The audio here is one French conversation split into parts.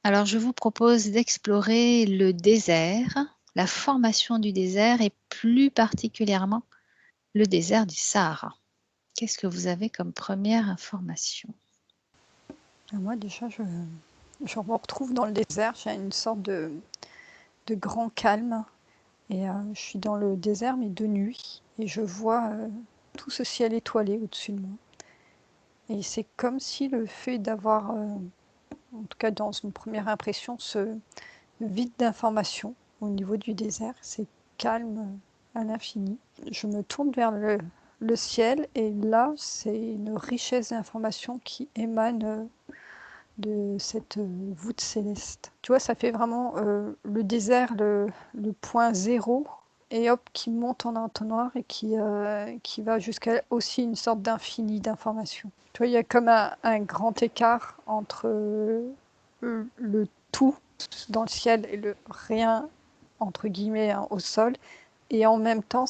Alors, je vous propose d'explorer le désert, la formation du désert et plus particulièrement le désert du Sahara. Qu'est-ce que vous avez comme première information? Moi, déjà, je me retrouve dans le désert. J'ai une sorte de grand calme. Et je suis dans le désert, mais de nuit. Et je vois tout ce ciel étoilé au-dessus de moi. Et c'est comme si le fait d'avoir, en tout cas dans une première impression, ce vide d'informations au niveau du désert, c'est calme à l'infini. Je me tourne vers le ciel et là, c'est une richesse d'informations qui émane de cette voûte céleste. Tu vois, ça fait vraiment le désert, le point zéro, et hop, qui monte en entonnoir et qui va jusqu'à aussi une sorte d'infini d'informations. Tu vois, il y a comme un grand écart entre le tout dans le ciel et le rien, entre guillemets, hein, au sol, et en même temps,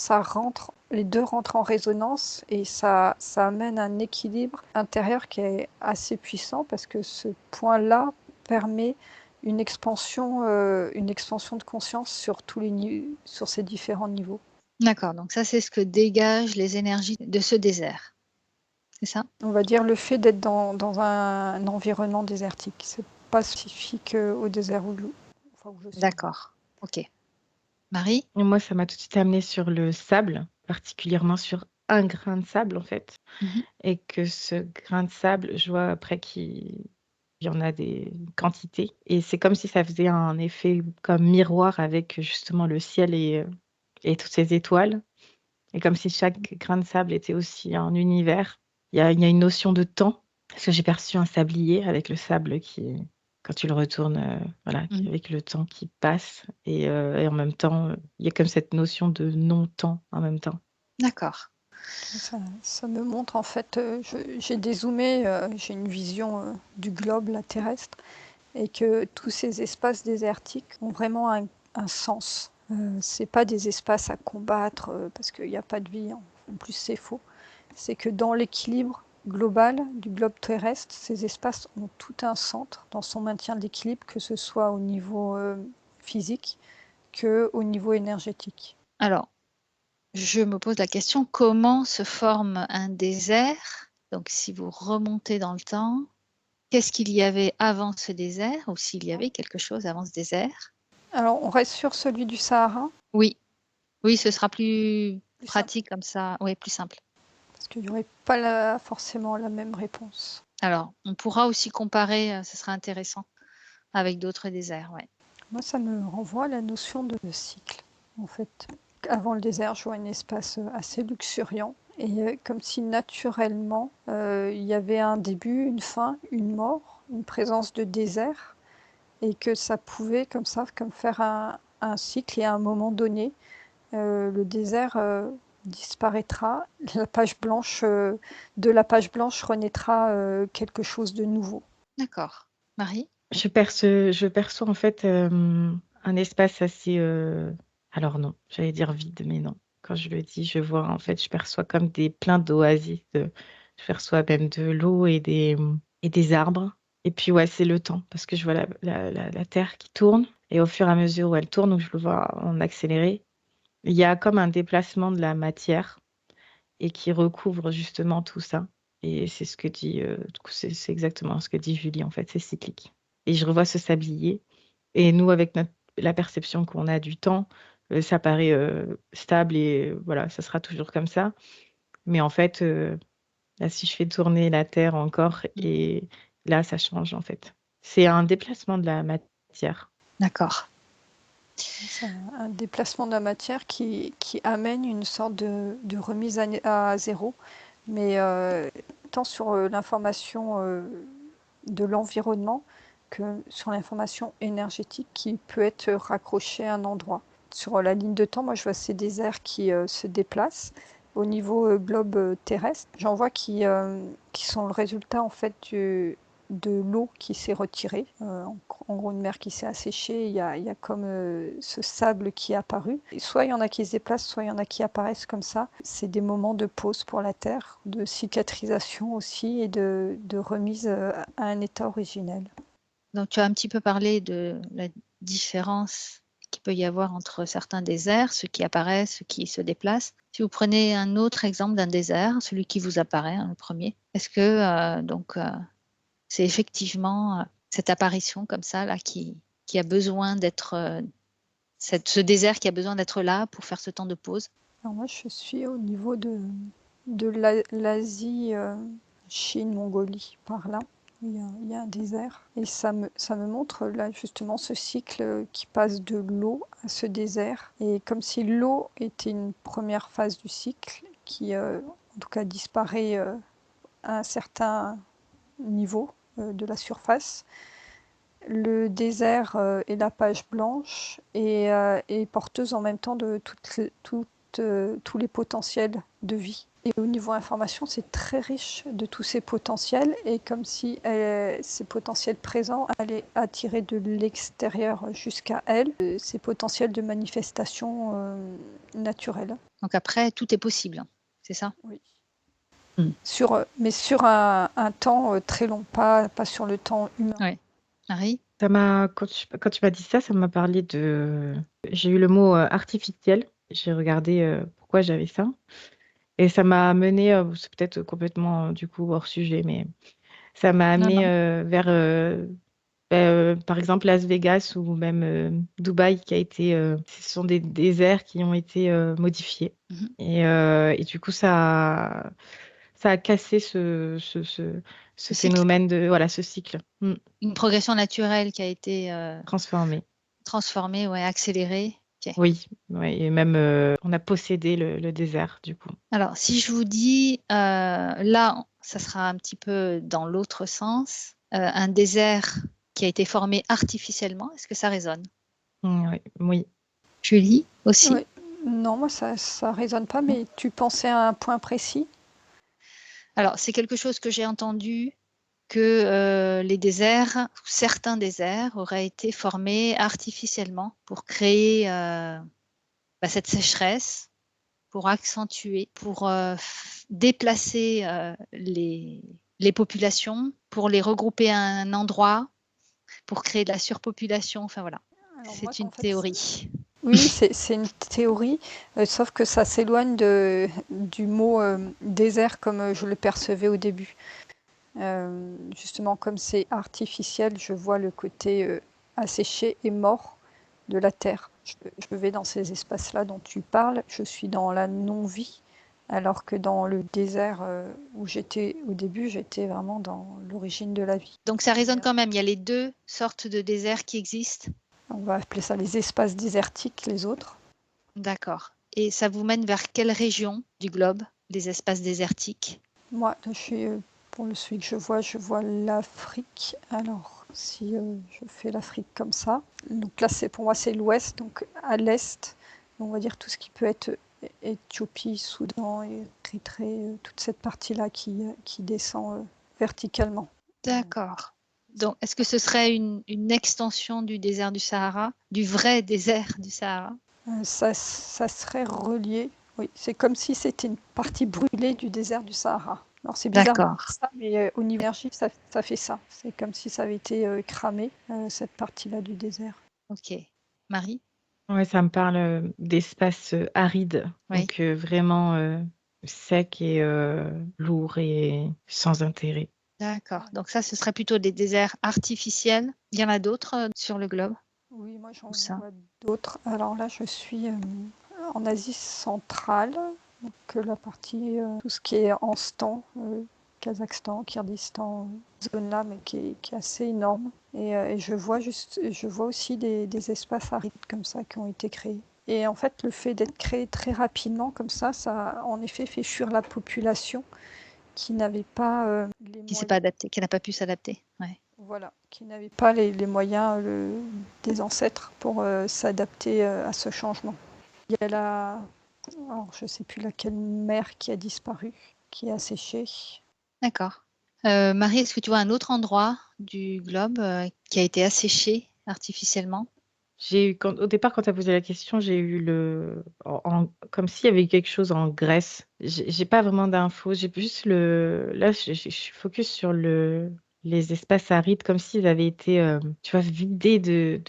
les deux rentrent en résonance et ça amène un équilibre intérieur qui est assez puissant parce que ce point-là permet une expansion de conscience sur sur ces différents niveaux. D'accord, donc ça, c'est ce que dégagent les énergies de ce désert, c'est ça? On va dire le fait d'être dans un environnement désertique. C'est pas spécifique au désert enfin, où je suis. D'accord, OK. Marie? Et moi, ça m'a tout de suite amenée sur le sable, particulièrement sur un grain de sable, en fait. Mmh. Et que ce grain de sable, je vois après qu'il y en a des quantités. Et c'est comme si ça faisait un effet comme miroir avec justement le ciel et toutes ces étoiles. Et comme si chaque grain de sable était aussi un univers. Il y a une notion de temps, parce que j'ai perçu un sablier avec le sable qui, quand tu le retournes, voilà, Mmh. avec le temps qui passe et en même temps, il y a comme cette notion de non-temps en même temps. D'accord. Ça me montre en fait, j'ai dézoomé, j'ai une vision du globe là, terrestre, et que tous ces espaces désertiques ont vraiment un sens. C'est pas des espaces à combattre parce qu'il n'y a pas de vie, en plus c'est faux. C'est que dans l'équilibre global du globe terrestre, ces espaces ont tout un centre dans son maintien d'équilibre, que ce soit au niveau physique que au niveau énergétique. Alors, je me pose la question, comment se forme un désert? Donc si vous remontez dans le temps, qu'est-ce qu'il y avait avant ce désert ou s'il y avait quelque chose avant ce désert? Alors on reste sur celui du Sahara, Oui, oui, ce sera plus plus simple. pratique comme ça, oui, plus simple. Parce qu'il n'y aurait pas forcément la même réponse. Alors, on pourra aussi comparer, ce sera intéressant avec d'autres déserts, ouais. Moi, ça me renvoie à la notion de cycle, en fait. Avant le désert, je vois un espace assez luxuriant, et comme si naturellement, il y avait un début, une fin, une mort, une présence de désert, et que ça pouvait, comme ça, comme faire un cycle, et à un moment donné, le désert disparaîtra, de la page blanche renaîtra quelque chose de nouveau. D'accord. Marie? Je perçois en fait, un espace assez, alors non, j'allais dire vide, mais non. Quand je le dis, je vois en fait, je perçois comme des plein d'oasis, je perçois même de l'eau et des arbres. Et puis ouais, c'est le temps parce que je vois la terre qui tourne et au fur et à mesure où elle tourne, donc je le vois en accéléré, il y a comme un déplacement de la matière et qui recouvre justement tout ça. Et c'est ce que dit, du coup, c'est exactement ce que dit Julie, en fait, c'est cyclique. Et je revois ce sablier et nous, avec la perception qu'on a du temps, ça paraît, stable et voilà, ça sera toujours comme ça. Mais en fait, là, si je fais tourner la terre encore et là, ça change, en fait. C'est un déplacement de la matière. D'accord. C'est un déplacement de la matière qui amène une sorte de remise à zéro, mais tant sur l'information de l'environnement que sur l'information énergétique qui peut être raccrochée à un endroit. Sur la ligne de temps, moi je vois ces déserts qui se déplacent au niveau globe terrestre. J'en vois qui sont le résultat en fait de l'eau qui s'est retirée. En gros, une mer qui s'est asséchée, il y a comme ce sable qui est apparu. Et soit il y en a qui se déplacent, soit il y en a qui apparaissent comme ça. C'est des moments de pause pour la Terre, de cicatrisation aussi et de remise à un état originel. Donc, tu as un petit peu parlé de la différence qu'il peut y avoir entre certains déserts, ceux qui apparaissent, ceux qui se déplacent. Si vous prenez un autre exemple d'un désert, celui qui vous apparaît, le premier, est-ce que c'est effectivement cette apparition comme ça là qui a besoin d'être ce désert qui a besoin d'être là pour faire ce temps de pause? Alors moi, je suis au niveau de l'Asie, Chine, Mongolie, par là. Il y a un désert. Et ça me montre là justement ce cycle qui passe de l'eau à ce désert. Et comme si l'eau était une première phase du cycle qui, en tout cas, disparaît à un certain niveau de la surface. Le désert est la page blanche et est porteuse en même temps de tous les potentiels de vie. Et au niveau information, c'est très riche de tous ces potentiels et comme si ces potentiels présents allaient attirer de l'extérieur jusqu'à elle ces potentiels de manifestation naturelle. Donc après, tout est possible, c'est ça? Oui. Mm. Mais sur un temps très long, pas sur le temps humain. Oui. Marie? Quand tu m'as dit ça, ça m'a parlé de. J'ai eu le mot artificiel. J'ai regardé pourquoi j'avais ça. Et ça m'a amené, c'est peut-être complètement du coup hors sujet, mais ça m'a Non, amené non. vers, par exemple, Las Vegas ou même Dubaï, ce sont des déserts qui ont été modifiés. Mhm. Et du coup, ça a cassé ce cycle. phénomène voilà, ce cycle. Une progression naturelle qui a été Transformé. transformée, ouais, accélérée. Okay. Oui, et même on a possédé le désert, du coup. Alors, si je vous dis, là, ça sera un petit peu dans l'autre sens, un désert qui a été formé artificiellement, est-ce que ça résonne? Oui. Julie, aussi? Oui. Non, moi, ça ne résonne pas, mais tu pensais à un point précis? Alors, c'est quelque chose que j'ai entendu, que les déserts, certains déserts, auraient été formés artificiellement pour créer cette sécheresse, pour accentuer, pour déplacer les populations, pour les regrouper à un endroit, pour créer de la surpopulation. Enfin voilà, Alors moi, c'est une en fait, théorie. oui, c'est une théorie, sauf que ça s'éloigne du mot désert comme je le percevais au début. Justement, comme c'est artificiel, je vois le côté asséché et mort de la terre. Je vais dans ces espaces-là dont tu parles, je suis dans la non-vie, alors que dans le désert où j'étais au début, j'étais vraiment dans l'origine de la vie. Donc ça résonne quand même, il y a les deux sortes de déserts qui existent. On va appeler ça les espaces désertiques, les autres. D'accord. Et ça vous mène vers quelle région du globe, les espaces désertiques? Moi, pour celui que je vois l'Afrique. Alors, si je fais l'Afrique comme ça, donc là, pour moi, c'est l'ouest, donc à l'est, on va dire tout ce qui peut être Éthiopie, Soudan, Érythrée, toute cette partie-là qui descend verticalement. D'accord. Donc, est-ce que ce serait une extension du désert du Sahara, du vrai désert du Sahara? Ça serait relié, oui. C'est comme si c'était une partie brûlée du désert du Sahara. Alors c'est bizarre de dire D'accord. ça, mais au niveau énergie, ça fait ça. C'est comme si ça avait été cramé, cette partie-là du désert. Ok. Marie? Ouais, ça me parle d'espaces arides, Oui. donc vraiment secs et lourds et sans intérêt. D'accord. Donc ça, ce serait plutôt des déserts artificiels. Il y en a d'autres sur le globe? Oui, moi j'en Où ça? vois d'autres. Alors là, je suis en Asie centrale, donc la partie, tout ce qui est en Anstan, Kazakhstan, Kyrgyzstan, zone-là, mais qui est assez énorme. Et je vois aussi des espaces arides comme ça qui ont été créés. Et en fait, le fait d'être créé très rapidement comme ça a en effet fait fuir la population qui n'avait pas les Qui s'est moyens. pas adapté, qui n'a pas pu s'adapter. Ouais. Voilà, qui n'avait pas les moyens des ancêtres pour s'adapter à ce changement. Il y a alors, je ne sais plus laquelle mer qui a disparu, qui est asséchée. D'accord. Marie, est-ce que tu vois un autre endroit du globe qui a été asséché artificiellement? Au départ, quand tu as posé la question, j'ai eu comme s'il y avait eu quelque chose en Grèce. J'ai pas vraiment d'infos. J'ai juste là, je suis focus sur les espaces arides comme s'ils avaient été, tu vois, vidés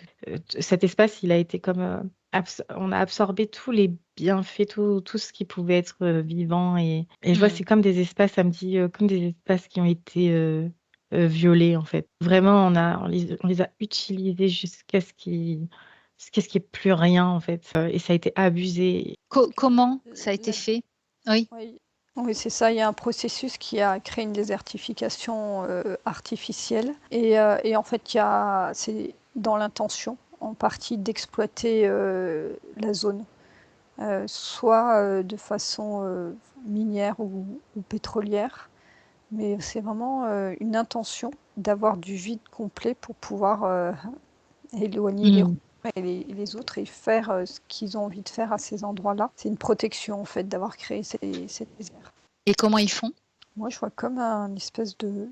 cet espace, il a été comme, on a absorbé tous les bienfaits, tout ce qui pouvait être vivant. Et je vois, Hmm. c'est comme des espaces, ça me dit, comme des espaces qui ont été violés, en fait. Vraiment, on les a utilisés jusqu'à ce qu'il n'y ait plus rien, en fait. Et ça a été abusé. Comment ça a été La- fait? Oui, Oui, oui, c'est ça. Il y a un processus qui a créé une désertification artificielle. Et en fait, c'est dans l'intention, en partie, d'exploiter la zone, soit de façon minière ou pétrolière. Mais c'est vraiment une intention d'avoir du vide complet pour pouvoir éloigner les Hmm. Roumains et les autres et faire ce qu'ils ont envie de faire à ces endroits-là. C'est une protection en fait d'avoir créé ces déserts. et comment ils font? Moi, je vois comme un espèce de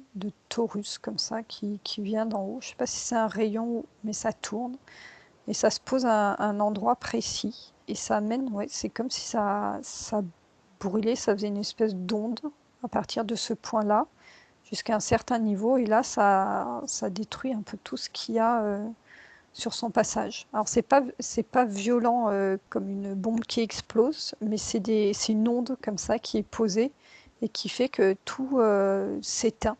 torus comme ça qui vient d'en haut. Je ne sais pas si c'est un rayon, mais ça tourne. Et ça se pose à un endroit précis. Et ça amène, ouais, c'est comme si ça brûlait, ça faisait une espèce d'onde à partir de ce point-là jusqu'à un certain niveau. Et là, ça détruit un peu tout ce qu'il y a sur son passage. Alors, c'est pas violent comme une bombe qui explose, mais c'est une onde comme ça qui est posée et qui fait que tout s'éteint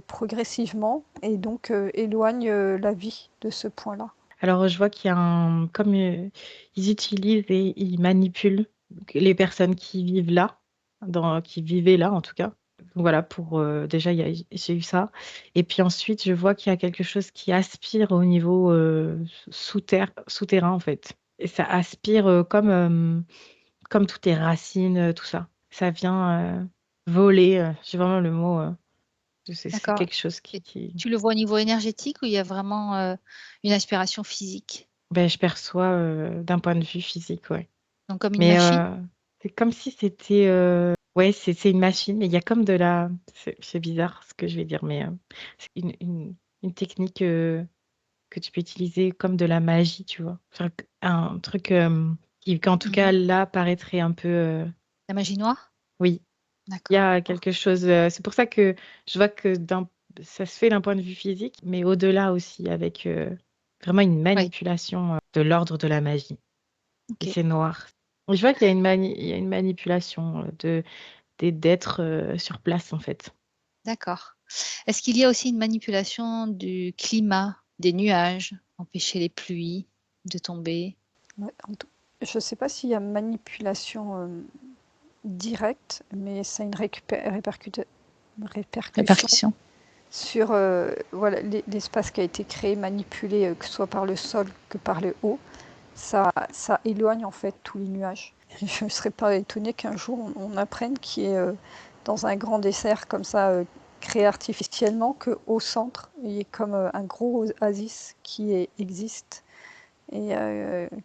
progressivement et donc éloigne la vie de ce point-là. Alors, je vois qu'il y a comme ils utilisent et ils manipulent les personnes qui vivent là, qui vivaient là en tout cas. Donc voilà, déjà, j'ai eu ça. Et puis ensuite, je vois qu'il y a quelque chose qui aspire au niveau souterrain en fait. Et ça aspire comme toutes les racines, tout ça. Ça vient voler. J'ai vraiment le mot. C'est D'accord. quelque chose Et qui... tu le vois au niveau énergétique ou il y a vraiment une aspiration physique? Ben, je perçois d'un point de vue physique, ouais. Donc comme une Mais machine? c'est comme si c'était... Ouais, c'est une machine, mais il y a comme de la... C'est bizarre ce que je vais dire, mais c'est une technique que tu peux utiliser comme de la magie, tu vois. Enfin, un truc qui, en tout cas, Mhm. là, paraîtrait un peu... La magie noire? Oui, il y D'accord. a quelque chose... c'est pour ça que je vois que ça se fait d'un point de vue physique, mais au-delà aussi, avec vraiment une Oui, manipulation de l'ordre de la magie. Et ok, c'est noir. Je vois qu'il y a il y a une manipulation d'être sur place, en fait. d'accord. Est-ce qu'il y a aussi une manipulation du climat, des nuages, empêcher les pluies de tomber? Ouais, je ne sais pas s'il y a manipulation directe, mais ça a une répercussion Répercussion. sur voilà, l'espace qui a été créé, manipulé, que ce soit par le sol que par le haut. Ça éloigne en fait tous les nuages. Je ne serais pas étonnée qu'un jour on apprenne qu'il y ait dans un grand dessert comme ça, créé artificiellement, qu'au centre, il y ait comme un gros oasis existe et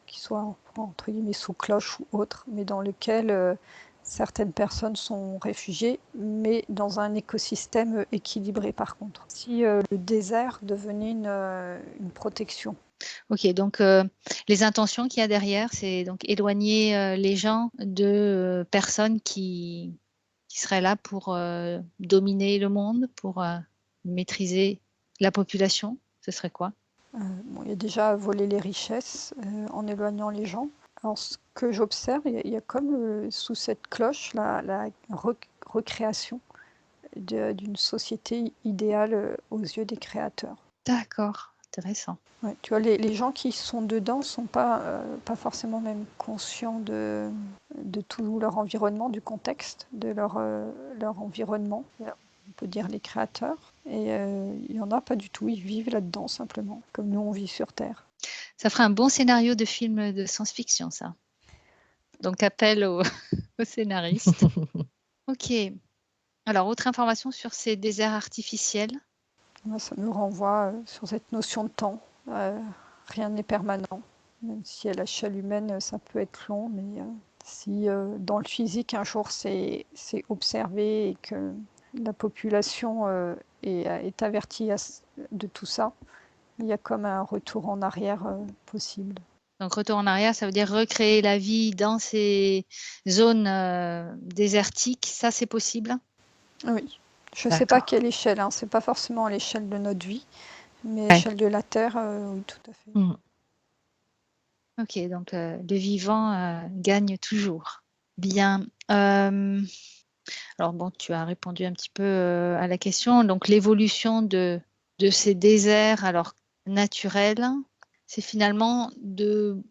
qui soit entre guillemets sous cloche ou autre, mais dans lequel certaines personnes sont réfugiées, mais dans un écosystème équilibré par contre. Si le désert devenait une protection. Ok, donc les intentions qu'il y a derrière, c'est donc éloigner les gens de personnes qui seraient là pour dominer le monde, pour maîtriser la population. Ce serait quoi? Bon, il y a déjà voler les richesses en éloignant les gens. Alors, ce que j'observe, il y a comme sous cette cloche la recréation d'une société idéale aux yeux des créateurs. D'accord, intéressant. Ouais, tu vois, les gens qui sont dedans ne sont pas forcément même conscients de tout leur environnement, du contexte de leur environnement. On peut dire les créateurs. Et il n'y en a pas du tout, ils vivent là-dedans simplement, comme nous on vit sur Terre. Ça ferait un bon scénario de film de science-fiction, ça. Donc appel aux scénaristes. Ok. Alors, autre information sur ces déserts artificiels. Moi, ça me renvoie sur cette notion de temps. Rien n'est permanent. Même si à l'échelle humaine, ça peut être long, mais si dans le physique, un jour, c'est observé et que la population est avertie de tout ça, il y a comme un retour en arrière possible. Donc, retour en arrière, ça veut dire recréer la vie dans ces zones désertiques. Ça, c'est possible? Oui, Je ne sais pas à D'accord. quelle échelle, hein. C'est pas forcément à l'échelle de notre vie, mais à Ouais. l'échelle de la Terre, oui, tout à fait. Mm. Ok, donc le vivant gagne toujours. Bien. Alors bon, tu as répondu un petit peu à la question. Donc l'évolution de ces déserts, alors naturels, c'est finalement de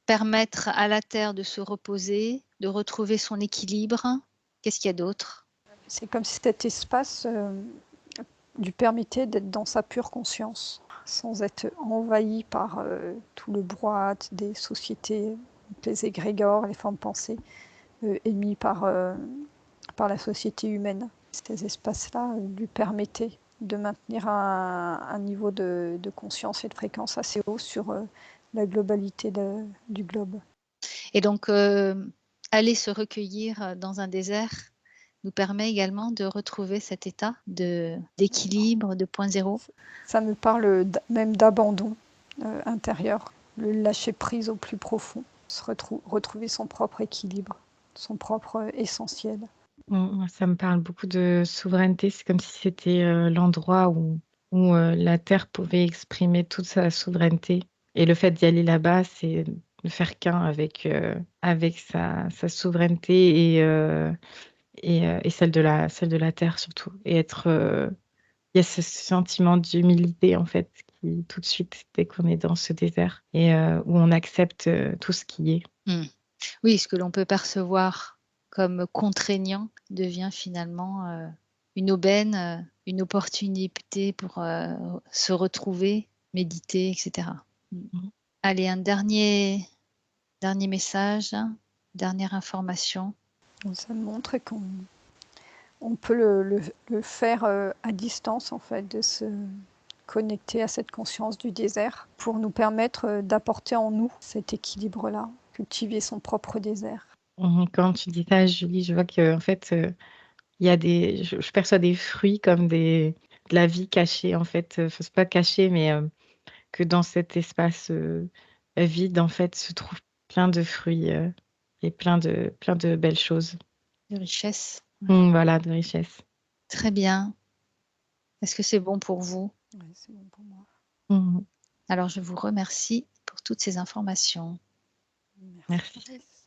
permettre à la Terre de se reposer, de retrouver son équilibre. Qu'est-ce qu'il y a d'autre? C'est comme si cet espace lui permettait d'être dans sa pure conscience, sans être envahi par tout le brouhaha des sociétés, les égrégores, les formes pensées émis par la société humaine. Ces espaces-là lui permettaient de maintenir un niveau de conscience et de fréquence assez haut sur la globalité du globe. Et donc, aller se recueillir dans un désert nous permet également de retrouver cet état d'équilibre, de point zéro. Ça me parle même d'abandon intérieur, le lâcher prise au plus profond, retrouver son propre équilibre, son propre essentiel. Moi, ça me parle beaucoup de souveraineté. C'est comme si c'était l'endroit où la Terre pouvait exprimer toute sa souveraineté. Et le fait d'y aller là-bas, c'est de faire qu'un avec sa souveraineté et celle de la Terre surtout. Et il y a ce sentiment d'humilité en fait qui tout de suite dès qu'on est dans ce désert et où on accepte tout ce qui est. Oui, ce que l'on peut percevoir comme contraignant devient finalement une aubaine, une opportunité pour se retrouver, méditer, etc. Mhm. Allez, un dernier message, dernière information. Donc ça montre qu'on peut le faire à distance, en fait, de se connecter à cette conscience du désert pour nous permettre d'apporter en nous cet équilibre-là, cultiver son propre désert. Quand tu dis ça, Julie, je vois que en fait il y a je perçois des fruits comme de la vie cachée en fait. Enfin, c'est pas caché, mais que dans cet espace vide en fait se trouvent plein de fruits et plein de belles choses. De richesse. Voilà, de richesse. Très bien. Est-ce que c'est bon pour vous? Ouais, c'est bon pour moi. Mhm. Alors, je vous remercie pour toutes ces informations. Merci, Merci. Fabrice.